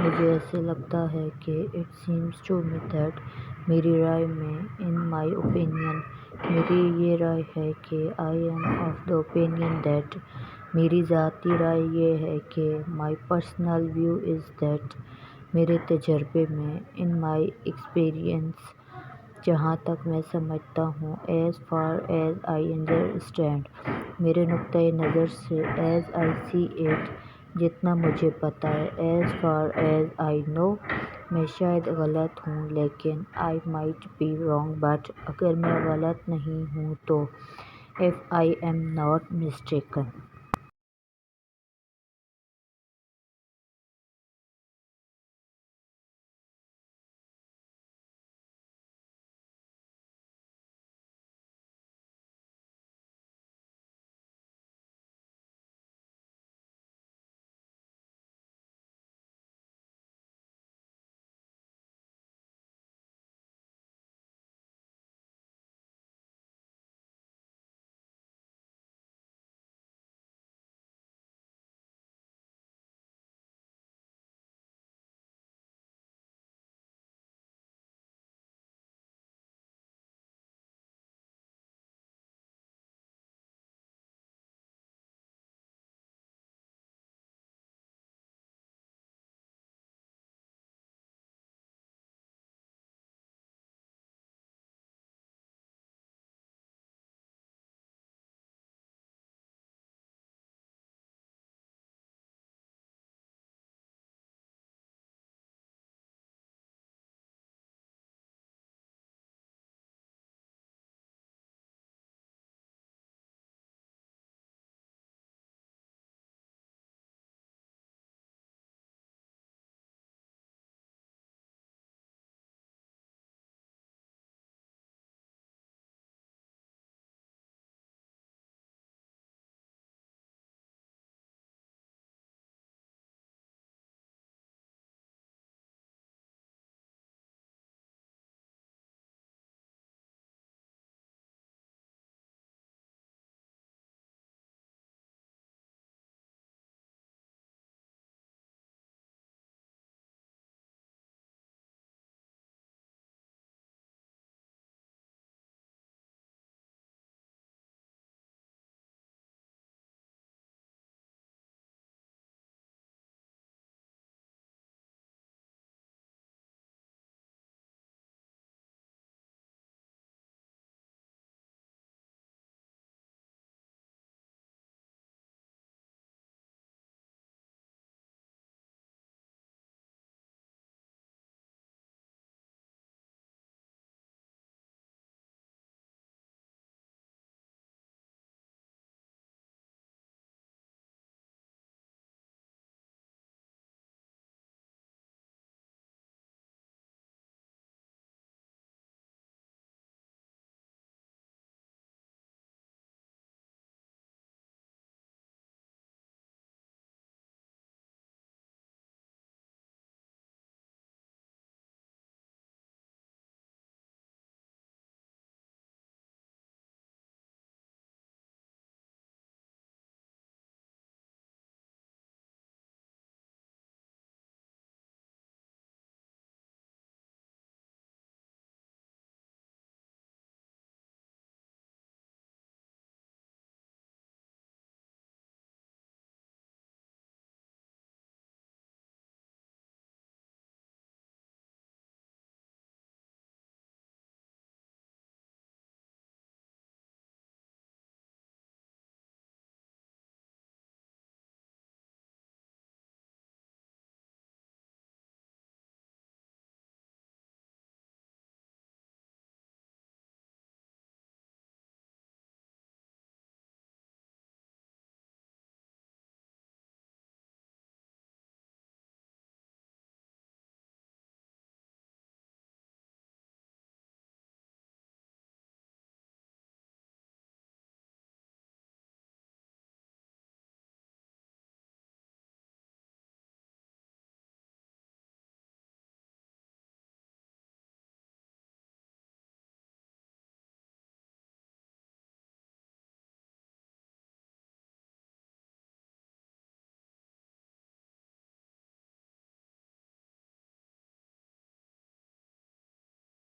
مجھے ایسے لگتا ہے کہ it seems to me that میری رائے میں ان مائی اوپینین میری یہ رائے ہے کہ I am of the opinion that میری ذاتی رائے یہ ہے کہ my personal view is that میرے تجربے میں ان مائی ایکسپیرئنس جہاں تک میں سمجھتا ہوں as far as I understand میرے نقطۂ نظر سے ایز آئی سی اٹ جتنا مجھے پتہ ہے as far as I know میں شاید غلط ہوں لیکن I might be wrong but اگر میں غلط نہیں ہوں تو if I am not mistaken